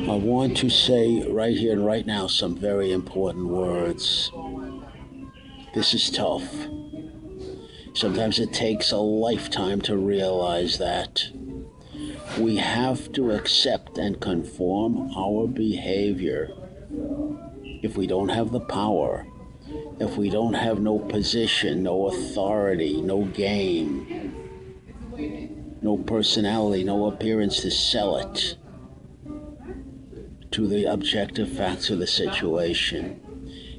I want to say right here and right now some very important words. This is tough. Sometimes it takes a lifetime to realize that. We have to accept and conform our behavior. If we don't have the power, if we don't have no position, no authority, no game, no personality, no appearance to sell it to the objective facts of the situation,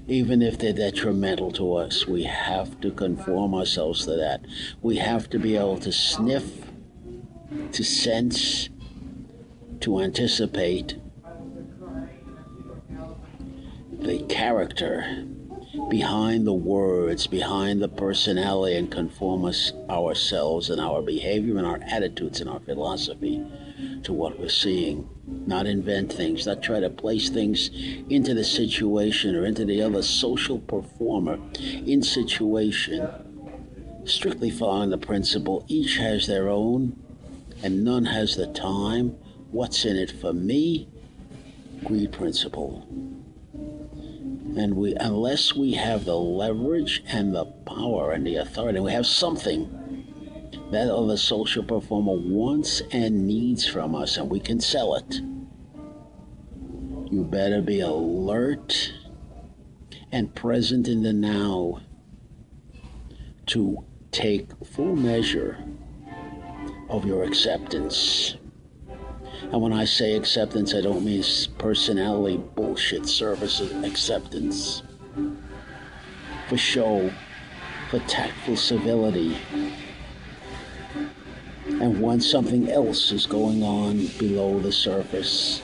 even if they're detrimental to us, we have to conform ourselves to that. We have to be able to sniff, to sense, to anticipate the character behind the words, behind the personality, and conform ourselves and our behavior and our attitudes and our philosophy to what we're seeing. Not invent things, not try to place things into the situation or into the other social performer in situation, strictly following the principle each has their own and none has the time. What's in it for me? Greed principle. And unless we have the leverage and the power and the authority, we have something that other social performer wants and needs from us, and we can sell it. You better be alert and present in the now to take full measure of your acceptance. And when I say acceptance, I don't mean personality bullshit service acceptance. For show, for tactful civility. And when something else is going on below the surface,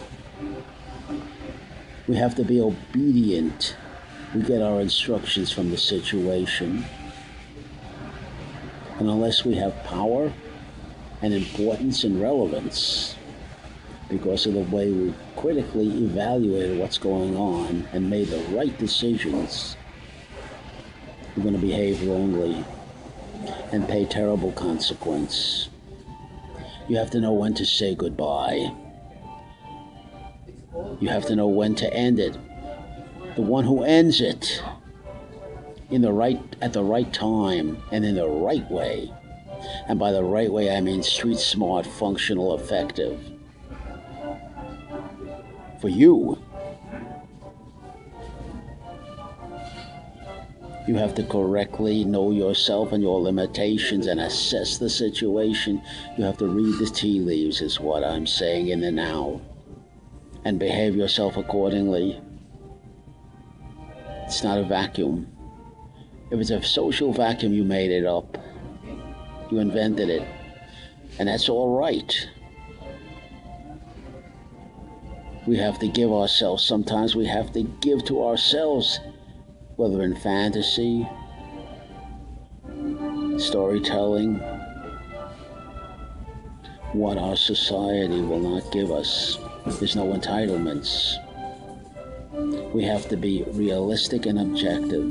we have to be obedient. We get our instructions from the situation. And unless we have power and importance and relevance, because of the way we critically evaluated what's going on and made the right decisions, we're going to behave wrongly and pay terrible consequence. You have to know when to say goodbye. You have to know when to end it. The one who ends it at the right time and in the right way. And by the right way, I mean street smart, functional, effective. For you, you have to correctly know yourself and your limitations and assess the situation. You have to read the tea leaves, is what I'm saying, in the now, and behave yourself accordingly. It's not a vacuum. If it's a social vacuum, you made it up. You invented it. And that's all right. We have to give ourselves. Sometimes we have to give to ourselves, whether in fantasy, storytelling, what our society will not give us. There's no entitlements. We have to be realistic and objective.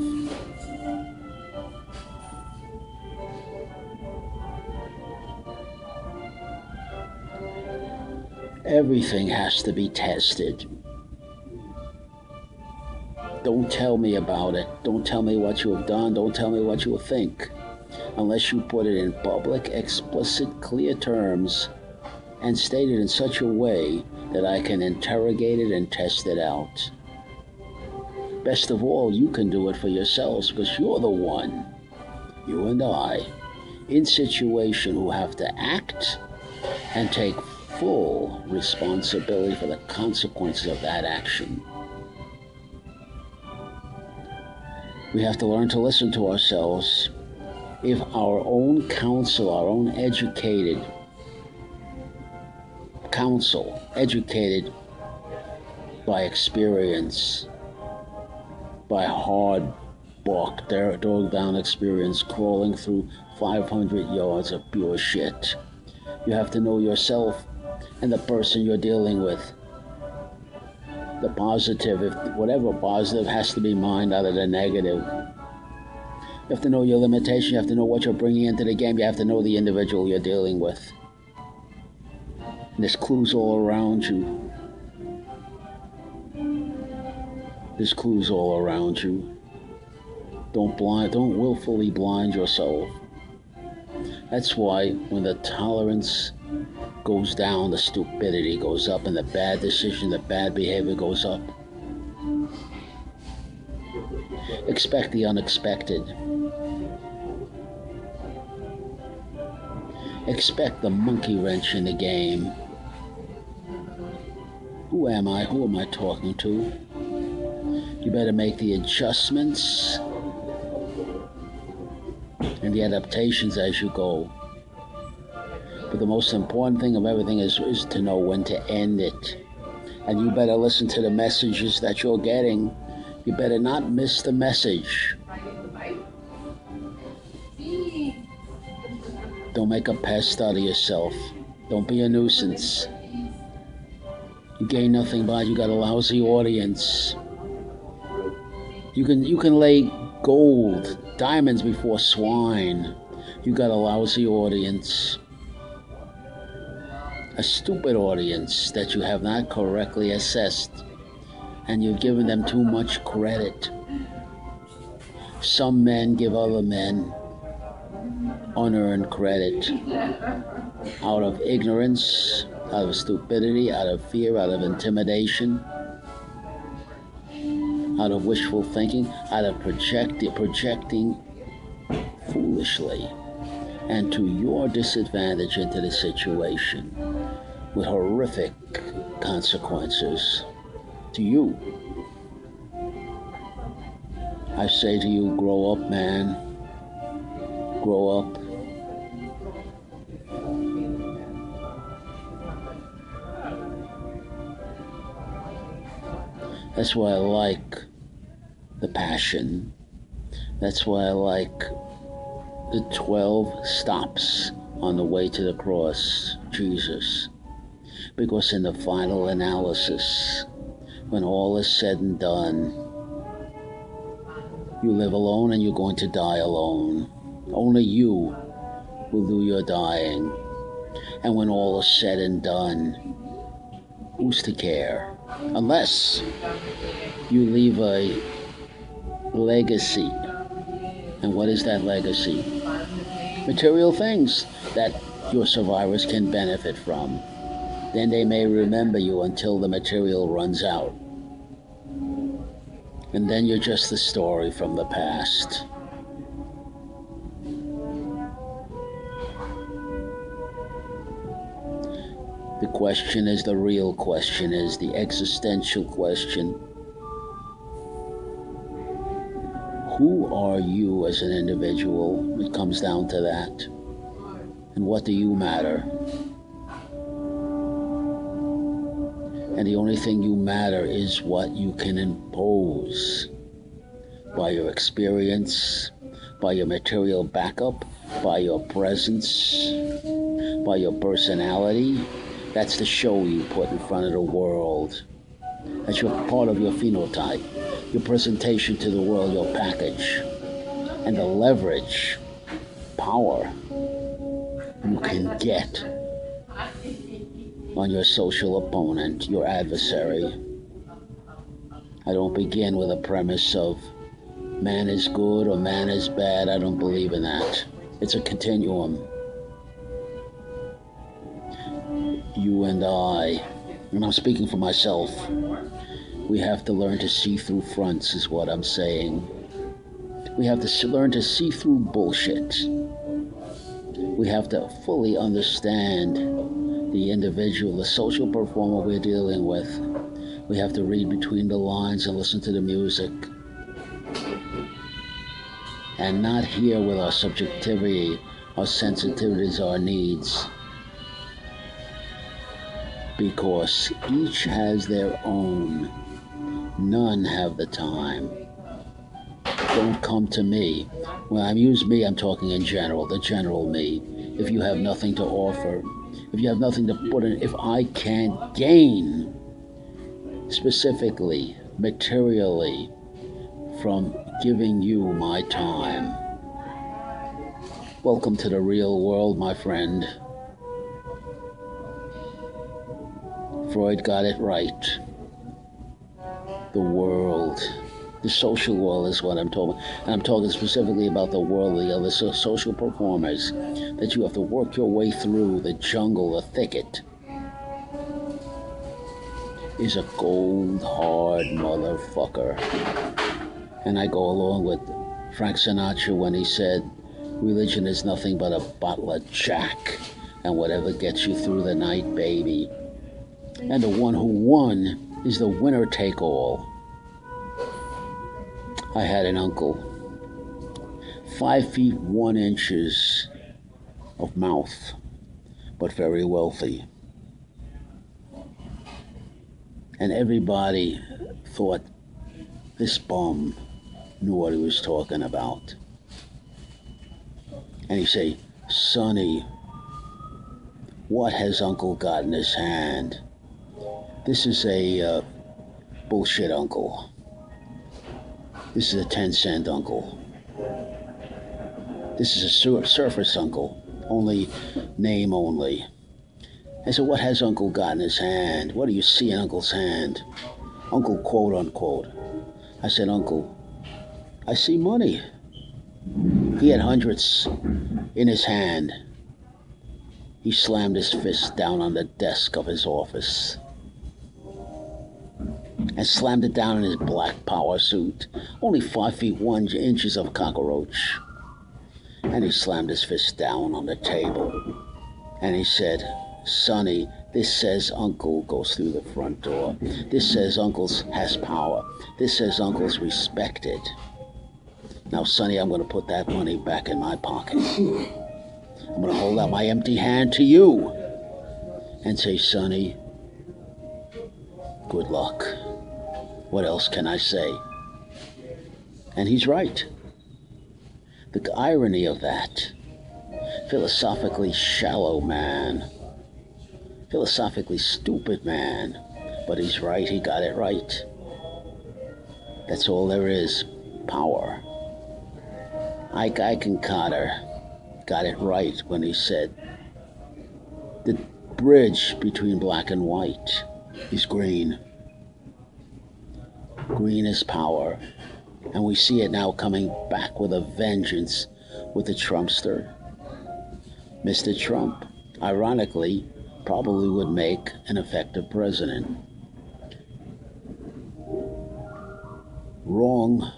Everything has to be tested. Don't tell me about it. Don't tell me what you have done. Don't tell me what you will think. Unless you put it in public, explicit, clear terms and state it in such a way that I can interrogate it and test it out. Best of all, you can do it for yourselves because you're the one, you and I, in situation who have to act and take full responsibility for the consequences of that action. We have to learn to listen to ourselves. If our own counsel, our own educated counsel, educated by experience, by hard dog down experience, crawling through 500 yards of pure shit. You have to know yourself and the person you're dealing with. The positive, whatever positive has to be mined out of the negative. You have to know your limitation. You have to know what you're bringing into the game. You have to know the individual you're dealing with. And there's clues all around you. There's clues all around you. Don't willfully blind yourself. That's why when the tolerance goes down, the stupidity goes up, and the bad decision, the bad behavior goes up. Expect the unexpected. Expect the monkey wrench in the game. Who am I? Who am I talking to? You better make the adjustments and the adaptations as you go. But the most important thing of everything is to know when to end it. And you better listen to the messages that you're getting. You better not miss the message. Don't make a pest out of yourself. Don't be a nuisance. You gain nothing by it. You got a lousy audience. You can lay gold, diamonds before swine. You got a lousy audience. A stupid audience that you have not correctly assessed, and you've given them too much credit. Some men give other men unearned credit out of ignorance, out of stupidity, out of fear, out of intimidation, out of wishful thinking, out of projecting foolishly and to your disadvantage into the situation with horrific consequences to you. I say to you, grow up, man. Grow up. That's why I like the Passion. That's why I like the 12 stops on the way to the cross, Jesus. Because in the final analysis, when all is said and done, you live alone and you're going to die alone. Only you will do your dying. And when all is said and done, who's to care? Unless you leave a legacy. And what is that legacy? Material things that your survivors can benefit from. Then they may remember you until the material runs out. And then you're just a story from the past. The question is, the real question is, the existential question. Who are you as an individual? It comes down to that. And what do you matter? And the only thing you matter is what you can impose by your experience, by your material backup, by your presence, by your personality. That's the show you put in front of the world. That's your part of your phenotype, your presentation to the world, your package, and the leverage, power you can get on your social opponent, your adversary. I don't begin with a premise of man is good or man is bad. I don't believe in that. It's a continuum. You and I, and I'm speaking for myself, we have to learn to see through fronts is what I'm saying. We have to learn to see through bullshit. We have to fully understand the individual, the social performer we're dealing with. We have to read between the lines and listen to the music. And not hear with our subjectivity, our sensitivities, our needs. Because each has their own. None have the time. Don't come to me. When I use me, I'm talking in general, the general me. If you have nothing to offer, if you have nothing to put in, if I can't gain specifically, materially, from giving you my time. Welcome to the real world, my friend. Freud got it right. the world. The social world is what I'm talking about. And I'm talking specifically about the world, the other social performers that you have to work your way through. The jungle, the thicket, is a cold, hard motherfucker. And I go along with Frank Sinatra when he said, religion is nothing but a bottle of Jack and whatever gets you through the night, baby. And the one who won is the winner take all. I had an uncle, 5 feet 1 inches of mouth, but very wealthy. And everybody thought this bum knew what he was talking about. And he'd say, Sonny, what has Uncle got in his hand? This is a bullshit uncle. This is a 10-cent uncle. This is a surface uncle, only name only. I said, what has Uncle got in his hand? What do you see in Uncle's hand? Uncle, quote unquote. I said, Uncle, I see money. He had hundreds in his hand. He slammed his fist down on the desk of his office and slammed it down in his black power suit, only 5 feet 1 inches of cockroach. And he slammed his fist down on the table. And he said, Sonny, this says Uncle goes through the front door. This says Uncle has power. This says Uncle's respected. Now, Sonny, I'm going to put that money back in my pocket. I'm going to hold out my empty hand to you and say, Sonny, good luck. What else can I say? And he's right. The irony of that, philosophically shallow man, philosophically stupid man, but he's right, he got it right. That's all there is, power. Ike Eisenhower got it right when he said, the bridge between black and white is green. Green is power. And we see it now coming back with a vengeance with the Trumpster. Mr. Trump, ironically, probably would make an effective president. Wrong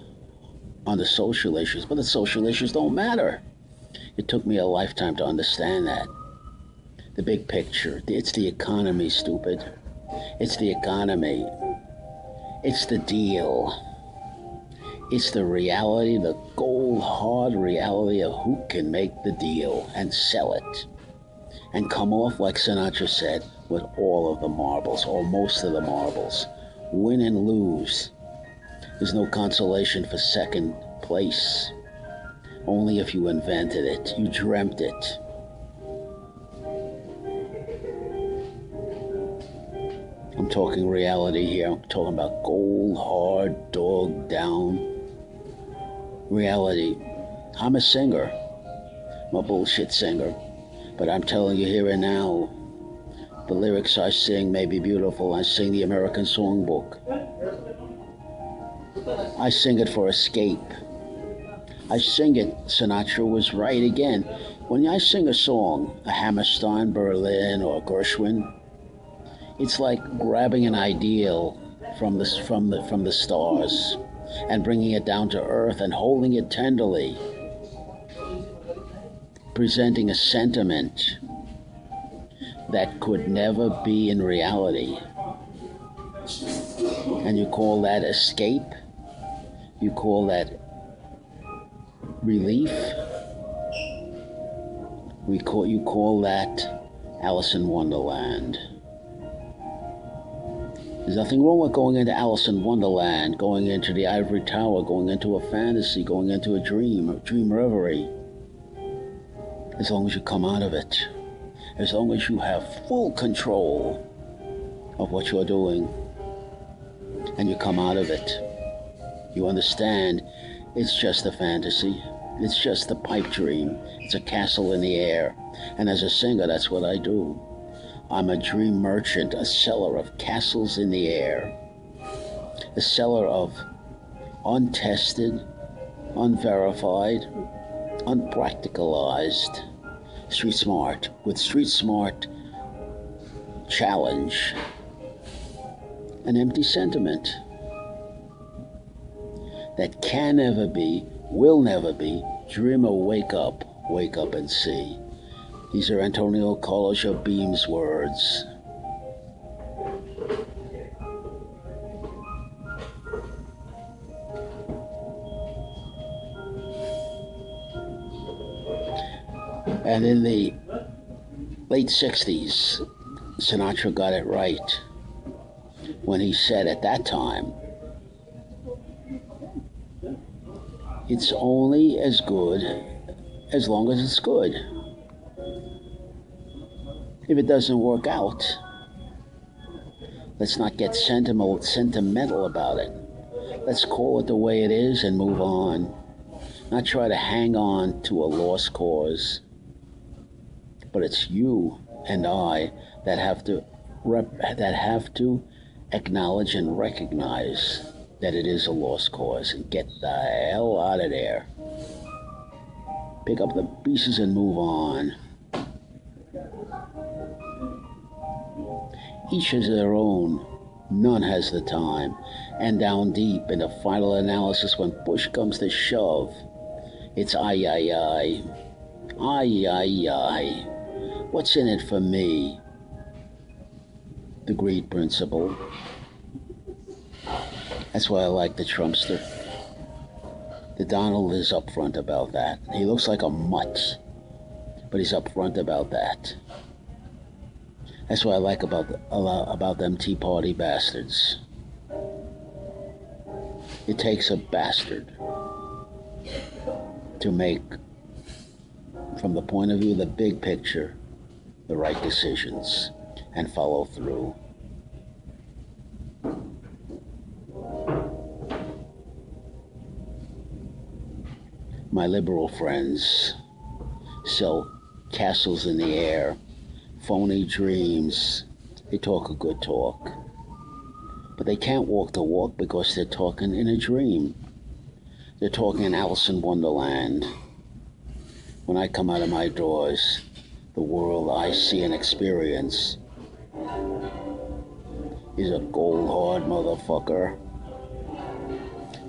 on the social issues, but the social issues don't matter. It took me a lifetime to understand that. The big picture, it's the economy, stupid. It's the economy. It's the deal. It's the reality, the cold, hard reality of who can make the deal and sell it. And come off, like Sinatra said, with all of the marbles, or most of the marbles. Win and lose. There's no consolation for second place. Only if you invented it, you dreamt it. I'm talking reality here. I'm talking about cold, hard, dog down reality. I'm a singer. I'm a bullshit singer. But I'm telling you here and now, the lyrics I sing may be beautiful. I sing the American Songbook. I sing it for escape. I sing it, Sinatra was right again. When I sing a song, a Hammerstein, Berlin, or Gershwin, it's like grabbing an ideal from the stars and bringing it down to earth and holding it tenderly, presenting a sentiment that could never be in reality. And you call that escape? You call that relief? You call that Alice in Wonderland. There's nothing wrong with going into Alice in Wonderland, going into the Ivory Tower, going into a fantasy, going into a dream reverie. As long as you come out of it. As long as you have full control of what you're doing. And you come out of it. You understand it's just a fantasy. It's just a pipe dream. It's a castle in the air. And as a singer, that's what I do. I'm a dream merchant, a seller of castles in the air. a seller of untested, unverified, unpracticalized street smart. With street smart, challenge an empty sentiment that can never be, will never be. Dreamer, wake up and see. These are Antonio Carlos Jobim's words. And in the late 60s, Sinatra got it right when he said at that time, it's only as good as long as it's good. If it doesn't work out, let's not get sentimental about it. Let's call it the way it is and move on. Not try to hang on to a lost cause. But it's you and I that have to acknowledge and recognize that it is a lost cause and get the hell out of there. Pick up the pieces and move on. Each has their own. None has the time. And down deep in the final analysis, when push comes to shove, it's I. What's in it for me? The greed principle. That's why I like the Trumpster. The Donald is upfront about that. He looks like a mutt, but he's upfront about that. That's what I like about them Tea Party bastards. It takes a bastard to make, from the point of view of the big picture, the right decisions and follow through. My liberal friends sell castles in the air, phony dreams. They talk a good talk, but they can't walk the walk because they're talking in a dream. They're talking in Alice in Wonderland. When I come out of my doors, the world I see and experience is a gold hard motherfucker.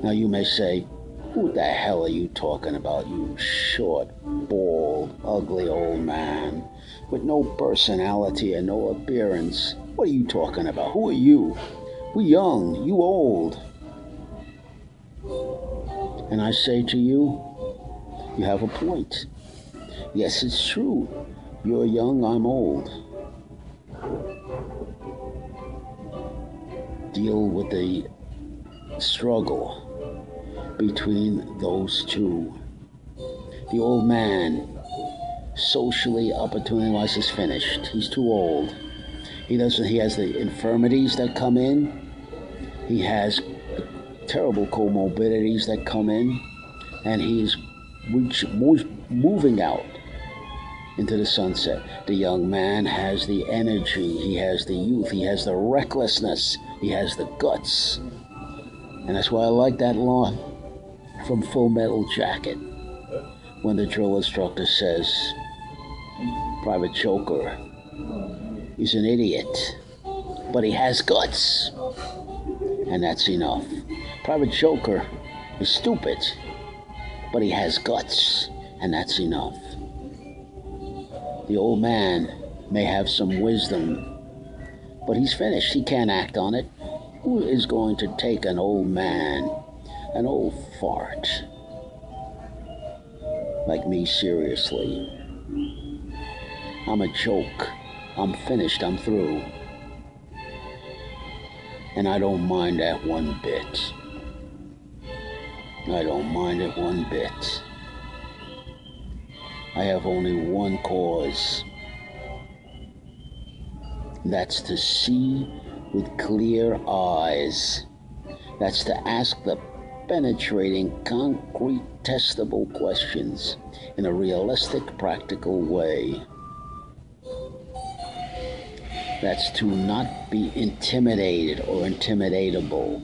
Now you may say, who the hell are you talking about, you short, bald, ugly old man with no personality and no appearance? What are you talking about? Who are you? We young, you old. And I say to you, you have a point. Yes, it's true. You're young, I'm old. Deal with the struggle between those two. The old man, socially, opportunity-wise, is finished. He's too old. He has the infirmities that come in. He has terrible comorbidities that come in. And he's moving out into the sunset. The young man has the energy, he has the youth, he has the recklessness, he has the guts. And that's why I like that line from Full Metal Jacket when the drill instructor says, Private Joker is an idiot, but he has guts. And that's enough. Private Joker is stupid, but he has guts, and that's enough. The old man may have some wisdom, but he's finished. He can't act on it. Who is going to take an old man, an old fart like me seriously? I'm a joke. I'm finished. I'm through. And I don't mind that one bit. I don't mind it one bit. I have only one cause. That's to see with clear eyes. That's to ask the penetrating, concrete, testable questions in a realistic, practical way. That's to not be intimidated or intimidatable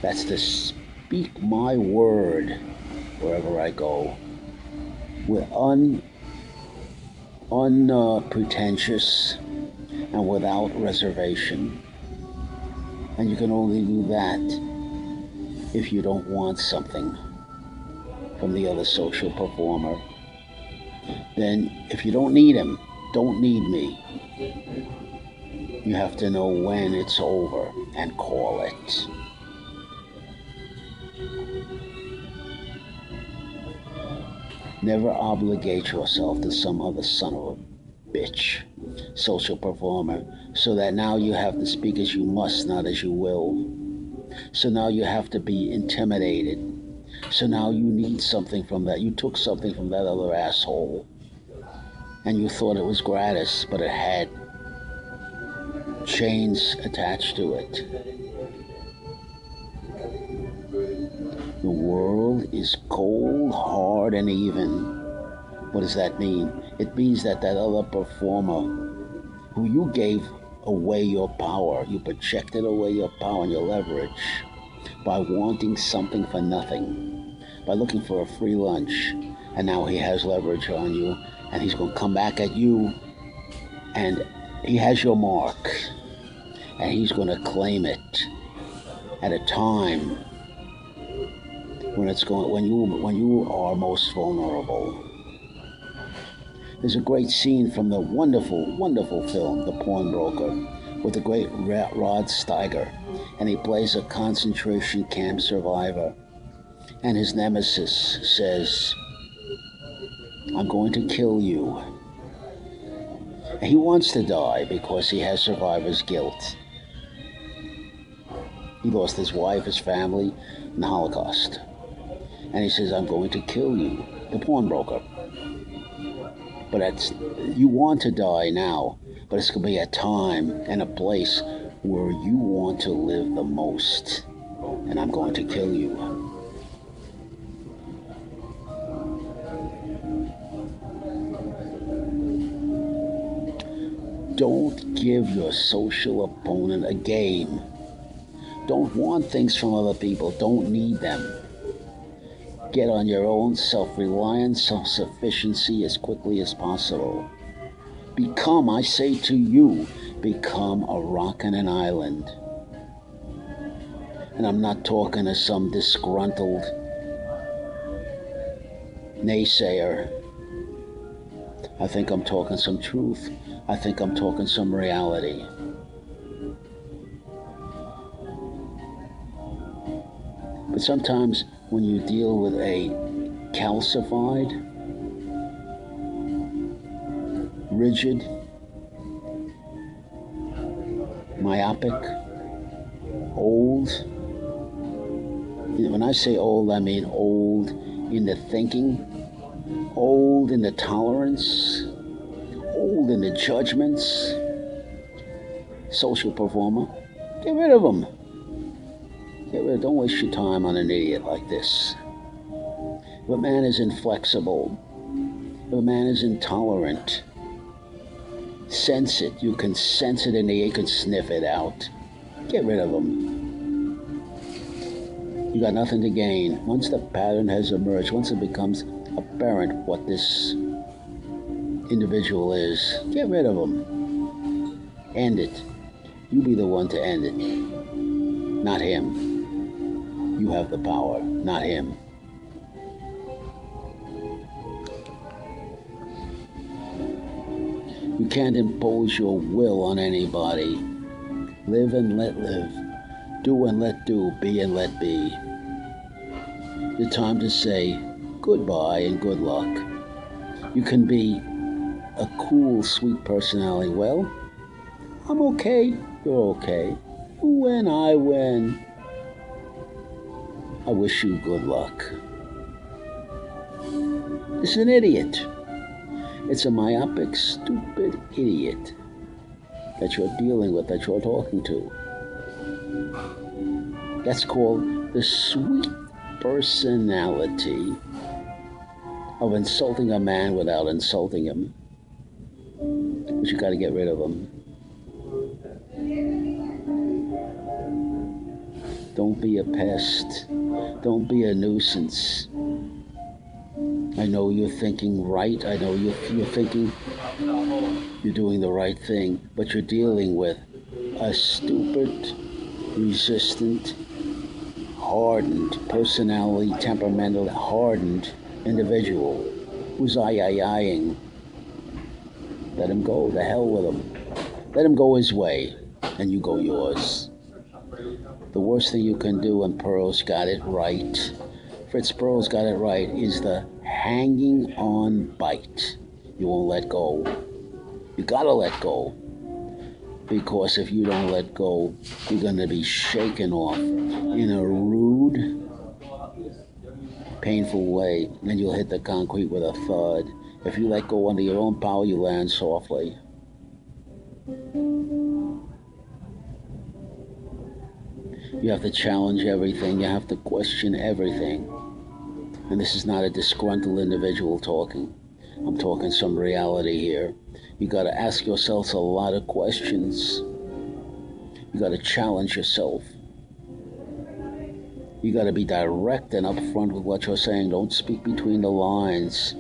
That's to speak my word wherever I go with unpretentious and without reservation. And you can only do that if you don't want something from the other social performer. Then if you don't need him, don't need me. You have to know when it's over and call it. Never obligate yourself to some other son of a bitch, social performer, so that now you have to speak as you must, not as you will. So now you have to be intimidated. So now you need something from that. You took something from that other asshole, and you thought it was gratis, but it had chains attached to it. The world is cold, hard, and even. What does that mean? It means that other performer who you gave away your power, you projected away your power and your leverage by wanting something for nothing, by looking for a free lunch, and now he has leverage on you, and he's going to come back at you, and he has your mark, and he's going to claim it at a time when you are most vulnerable. There's a great scene from the wonderful, wonderful film, The Pawnbroker, with the great Rod Steiger, and he plays a concentration camp survivor, and his nemesis says, "I'm going to kill you." And he wants to die because he has survivor's guilt. He lost his wife, his family, in the Holocaust. And he says, "I'm going to kill you," the pawnbroker. But you want to die now, but it's going to be a time and a place where you want to live the most, and I'm going to kill you. Don't give your social opponent a game. Don't want things from other people. Don't need them. Get on your own self-reliance, self-sufficiency as quickly as possible. Become, I say to you, become a rock and an island. And I'm not talking to some disgruntled naysayer. I think I'm talking some truth. I think I'm talking some reality. But sometimes when you deal with a calcified, rigid, myopic, old, when I say old, I mean old in the thinking, old in the tolerance, old in the judgments, social performer, get rid of them. Don't waste your time on an idiot like this. If a man is inflexible, if a man is intolerant, sense it. You can sense it in the air, you can sniff it out. Get rid of them. You got nothing to gain. Once the pattern has emerged, once it becomes apparent what this individual is, get rid of them. End it. You be the one to end it, not him. You have the power, not him. You can't impose your will on anybody. Live and let live. Do and let do. Be and let be. The time to say goodbye and good luck. You can be a cool, sweet personality. Well, I'm okay. You're okay. You win, I win. I wish you good luck. It's an idiot. It's a myopic, stupid idiot that you're dealing with, that you're talking to. That's called the sweet personality of insulting a man without insulting him. But you got to get rid of him. Don't be a pest. Don't be a nuisance. I know you're thinking right. I know you're thinking you're doing the right thing, but you're dealing with a stupid, resistant, hardened personality, temperamental, hardened individual who's I-ing. Let him go. The hell with him. Let him go his way, and you go yours. The worst thing you can do, and Pearl's got it right, Fritz Perls got it right, is the hanging on bite. You won't let go. You gotta let go. Because if you don't let go, you're gonna be shaken off in a rude, painful way, and you'll hit the concrete with a thud. If you let go under your own power, you land softly. You have to challenge everything. You have to question everything. And this is not a disgruntled individual talking. I'm talking some reality here. You got to ask yourself a lot of questions. You got to challenge yourself. You got to be direct and upfront with what you're saying. Don't speak between the lines.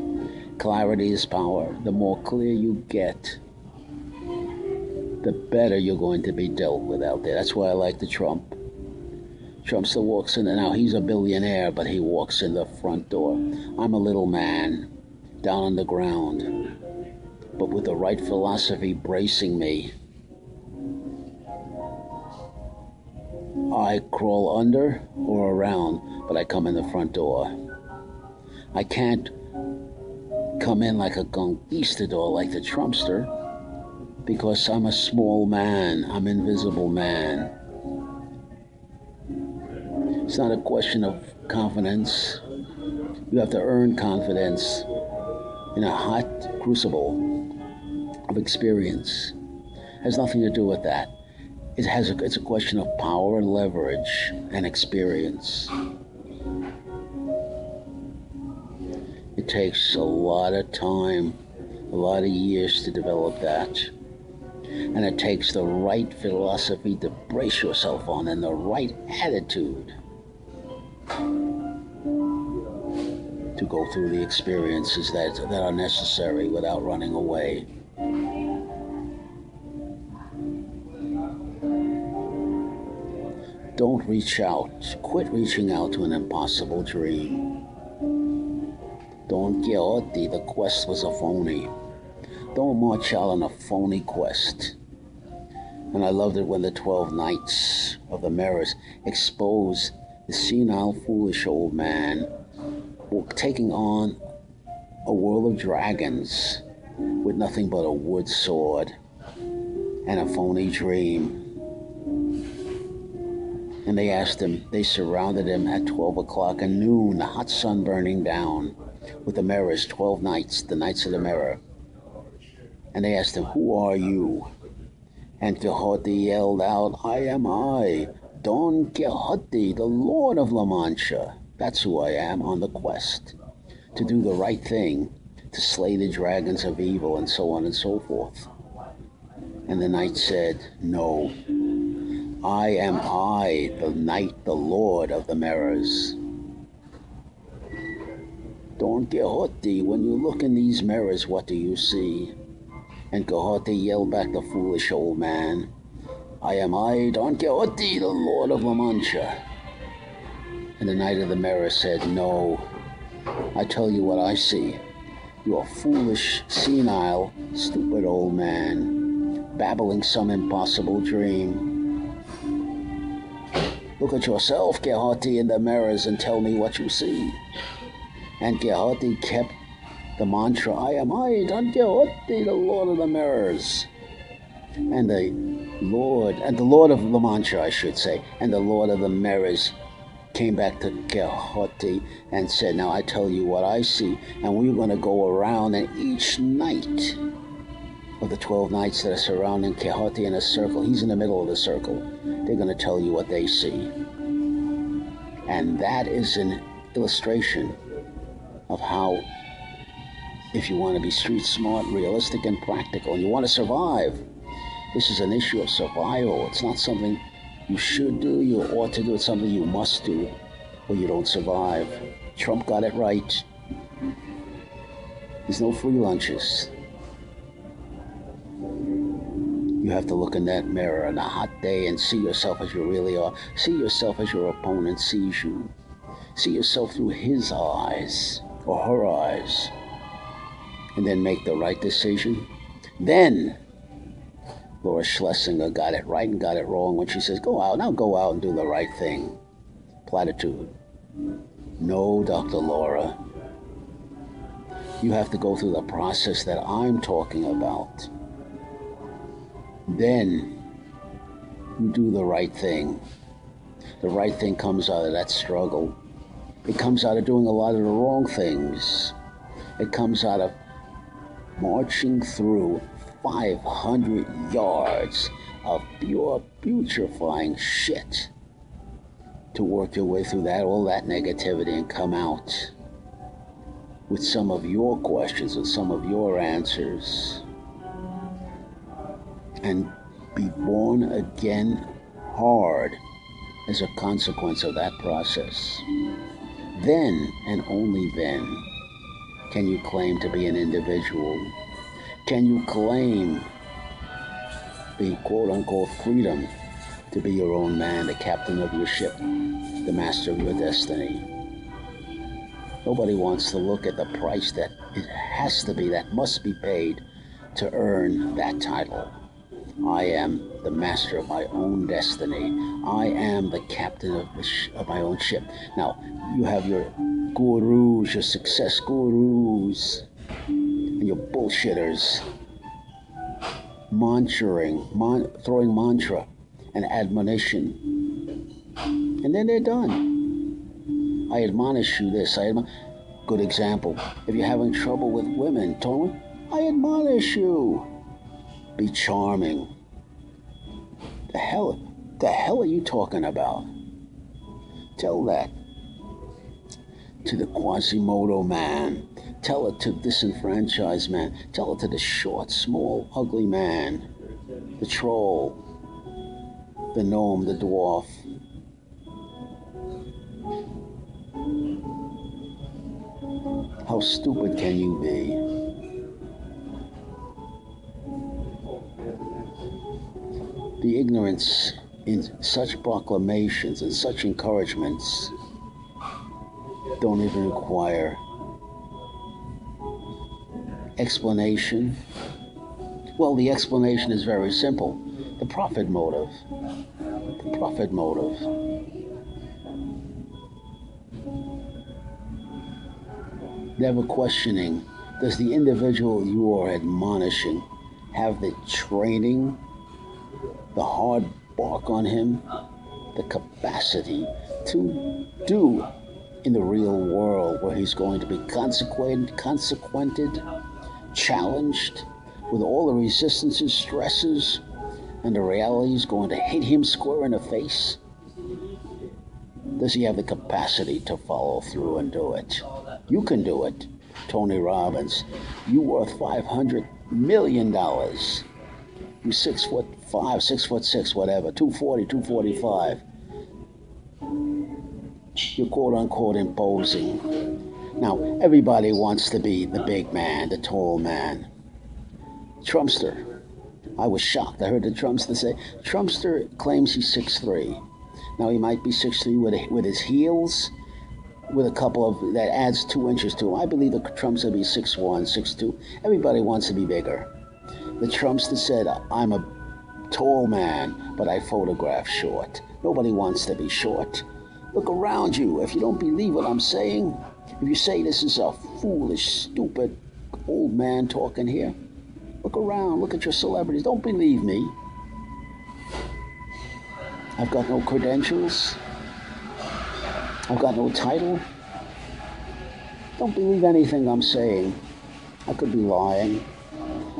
Clarity is power. The more clear you get, the better you're going to be dealt with out there. That's why I like the Trump. Trump still walks in, and now he's a billionaire, but he walks in the front door. I'm a little man, down on the ground, but with the right philosophy bracing me. I crawl under or around, but I come in the front door. I can't come in like a conquistador, like the Trumpster, because I'm a small man. I'm an invisible man. It's not a question of confidence. You have to earn confidence in a hot crucible of experience. It has nothing to do with that. It's a question of power and leverage and experience. It takes a lot of time, a lot of years to develop that. And it takes the right philosophy to brace yourself on and the right attitude to go through the experiences that are necessary without running away. Don't reach out. Quit reaching out to an impossible dream. Don Quixote, the quest was a phony. Don't march out on a phony quest. And I loved it when the 12 Knights of the Mirrors exposed the senile, foolish old man taking on a world of dragons with nothing but a wood sword and a phony dream. And they asked him, they surrounded him at 12 o'clock at noon, the hot sun burning down, with the mirrors, 12 knights, the Knights of the Mirror. And they asked him, who are you? And Quixote yelled out, I am I, Don Quixote, the Lord of La Mancha. That's who I am on the quest, to do the right thing, to slay the dragons of evil, and so on and so forth. And the knight said, no, I am I, the knight, the Lord of the Mirrors. Don Quixote, when you look in these mirrors, what do you see? And Quixote yelled back, the foolish old man, I am I, Don Quixote, the Lord of La Mancha. And the Knight of the Mirror said, no, I tell you what I see. You are foolish, senile, stupid old man, babbling some impossible dream. Look at yourself, Quixote, in the mirrors and tell me what you see. And Quixote kept the mantra, I am I, Don Quixote, the Lord of the Mirrors. And the Lord of La Mancha, I should say, and the Lord of the Mirrors came back to Quixote and said, now I tell you what I see, and we're going to go around, and each knight of the 12 knights that are surrounding Quixote in a circle, he's in the middle of the circle, they're going to tell you what they see. And that is an illustration of how, if you want to be street smart, realistic, and practical, and you want to survive, this is an issue of survival. It's not something You should do, you ought to do. It's something you must do, or you don't survive. Trump got it right. There's no free lunches. You have to look in that mirror on a hot day and see yourself as you really are. See yourself as your opponent sees you. See yourself through his eyes or her eyes. And then make the right decision. Then Laura Schlesinger got it right and got it wrong when she says, go out and do the right thing. Platitude. No, Dr. Laura. You have to go through the process that I'm talking about. Then you do the right thing. The right thing comes out of that struggle. It comes out of doing a lot of the wrong things. It comes out of marching through 500 yards of pure putrefying shit to work your way through that, all that negativity, and come out with some of your questions and some of your answers and be born again hard as a consequence of that process. Then, and only then, can you claim to be an individual. Can you claim the quote-unquote freedom to be your own man, the captain of your ship, the master of your destiny? Nobody wants to look at the price that it has to be, that must be paid to earn that title. I am the master of my own destiny. I am the captain of my own ship. Now, you have your gurus, your success gurus, and your bullshitters throwing mantra and admonition. And then they're done. I admonish you this. Good example. If you're having trouble with women, I admonish you. Be charming. The hell are you talking about? Tell that to the Quasimodo man. Tell it to the disenfranchised man. Tell it to the short, small, ugly man. The troll. The gnome, the dwarf. How stupid can you be? The ignorance in such proclamations and such encouragements don't even require explanation. Well, the explanation is very simple. The profit motive. The profit motive. Never questioning, does the individual you are admonishing have the training, the hard bark on him, the capacity to do in the real world where he's going to be consequented, challenged with all the resistances, stresses, and the reality is going to hit him square in the face? Does he have the capacity to follow through and do it? You can do it. Tony Robbins, you worth $500 million. You 6'5", 6'6", whatever, 240, 245. You're quote-unquote imposing. Now, everybody wants to be the big man, the tall man. Trumpster. I was shocked. I heard the Trumpster say, Trumpster claims he's 6'3". Now, he might be 6'3" with his heels, with a couple of, that adds 2 inches to him. I believe the Trumpster be 6'1", 6'2". Everybody wants to be bigger. The Trumpster said, I'm a tall man, but I photograph short. Nobody wants to be short. Look around you. If you don't believe what I'm saying, if you say this is a foolish, stupid old man talking here, look around. Look at your celebrities. Don't believe me. I've got no credentials. I've got no title. Don't believe anything I'm saying. I could be lying.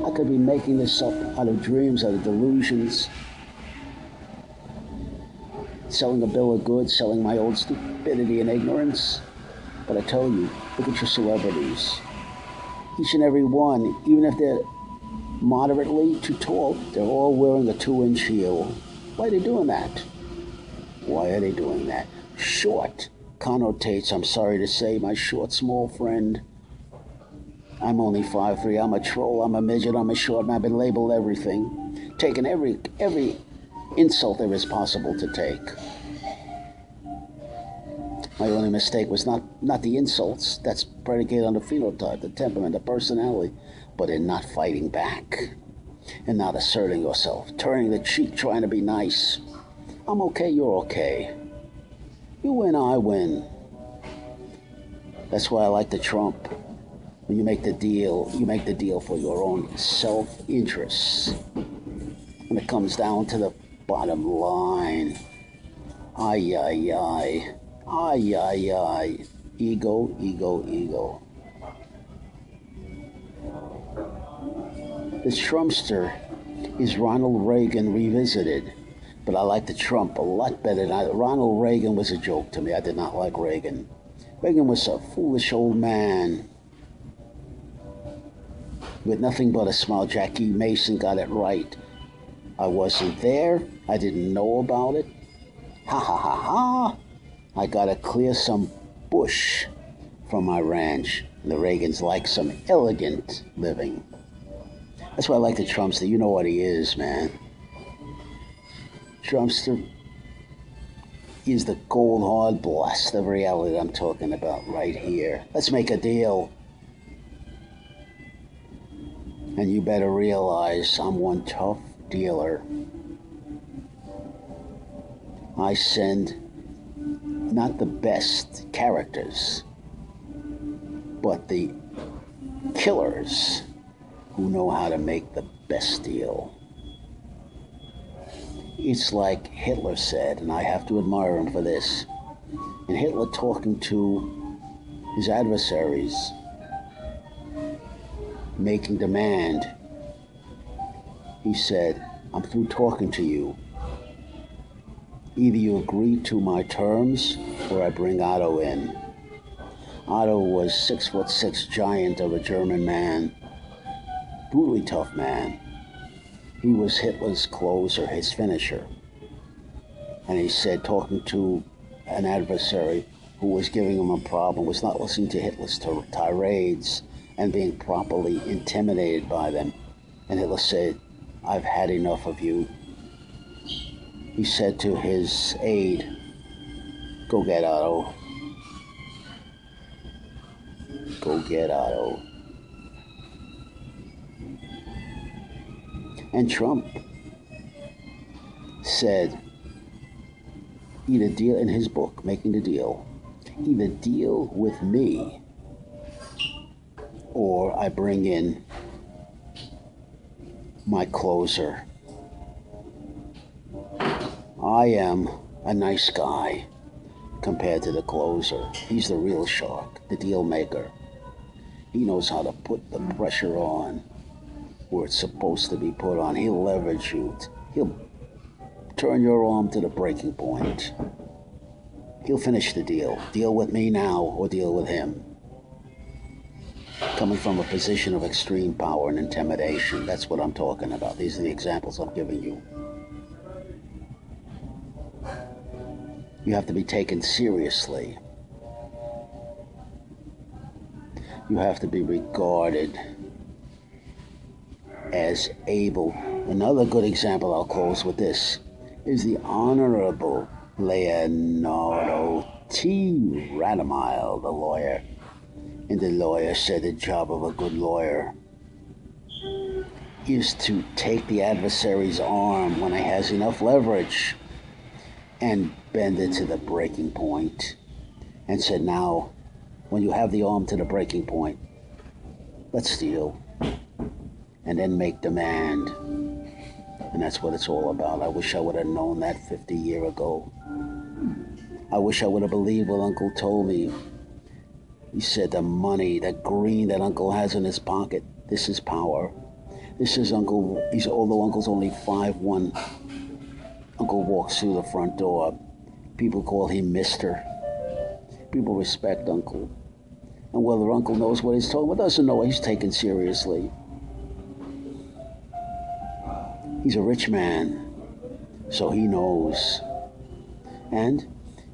I could be making this up out of dreams, out of delusions. Selling a bill of goods, selling my old stupidity and ignorance. But I tell you, look at your celebrities. Each and every one, even if they're moderately too tall, they're all wearing a 2-inch heel. Why are they doing that? Why are they doing that? Short connotates, I'm sorry to say, my short, small friend. I'm only 5'3". I'm a troll. I'm a midget. I'm a short man. I've been labeled everything. Taken every insult there is possible to take. My only mistake was not the insults. That's predicated on the phenotype, the temperament, the personality, but in not fighting back and not asserting yourself, turning the cheek, trying to be nice. I'm okay, you're okay. You win, I win. That's why I like the Trump. When you make the deal for your own self-interest. When it comes down to the bottom line, ay, ay, ay, ay, ay, ay, ego, ego, ego. The Trumpster is Ronald Reagan revisited, but I like the Trump a lot better than Ronald Reagan was a joke to me. I did not like Reagan. Reagan was a foolish old man with nothing but a smile. Jackie Mason got it right. I wasn't there. I didn't know about it. Ha ha ha ha. I gotta clear some bush from my ranch. And the Reagans like some elegant living. That's why I like the Trumpster. You know what he is, man. Trumpster is the cold hard blast of reality that I'm talking about right here. Let's make a deal. And you better realize I'm one tough dealer. I send not the best characters, but the killers who know how to make the best deal. It's like Hitler said, and I have to admire him for this. And Hitler talking to his adversaries, making demand. He said, I'm through talking to you. Either you agree to my terms or I bring Otto in. Otto was 6'6" giant of a German man. Brutally tough man. He was Hitler's closer, his finisher. And he said, talking to an adversary who was giving him a problem, was not listening to Hitler's tirades and being properly intimidated by them. And Hitler said, I've had enough of you. He said to his aide, go get Otto. Go get Otto. And Trump said, either deal, in his book, Making the Deal, either deal with me or I bring in my closer. I am a nice guy compared to the closer. He's the real shark, the deal maker. He knows how to put the pressure on where it's supposed to be put on. He'll leverage you. He'll turn your arm to the breaking point. He'll finish the deal. Deal with me now or deal with him. Coming from a position of extreme power and intimidation. That's what I'm talking about. These are the examples I'm giving you. You have to be taken seriously. You have to be regarded as able. Another good example, I'll close with this, is the Honorable Leonardo T. Radomile, the lawyer. And the lawyer said the job of a good lawyer is to take the adversary's arm when he has enough leverage and bend it to the breaking point. And said, now, when you have the arm to the breaking point, let's deal. And then make demand. And that's what it's all about. I wish I would have known that 50 years ago. I wish I would have believed what Uncle told me. He said the money, the green that Uncle has in his pocket, this is power. This is Uncle, although Uncle's only 5'1", Uncle walks through the front door. People call him Mister. People respect Uncle. And whether Uncle knows what he's talking about, doesn't know, he's taken seriously. He's a rich man, so he knows. And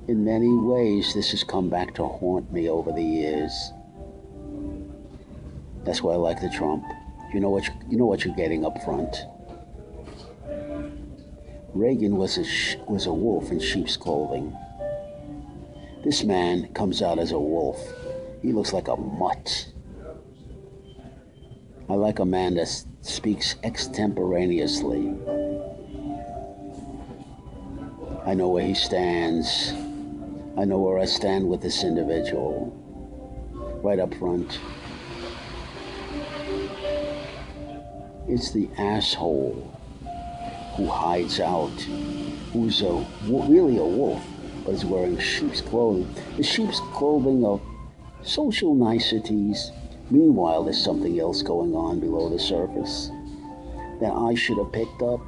in many ways, this has come back to haunt me over the years. That's why I like the Trump. You know what you're getting up front. Reagan was a wolf in sheep's clothing. This man comes out as a wolf. He looks like a mutt. I like a man that speaks extemporaneously. I know where he stands. I know where I stand with this individual. Right up front. It's the asshole who hides out, who's really a wolf, but is wearing sheep's clothing. The sheep's clothing of social niceties. Meanwhile, there's something else going on below the surface that I should have picked up.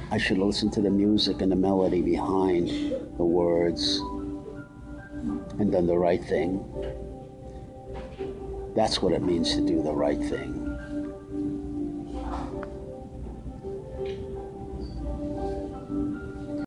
I should have listened to the music and the melody behind the words and done the right thing. That's what it means to do the right thing.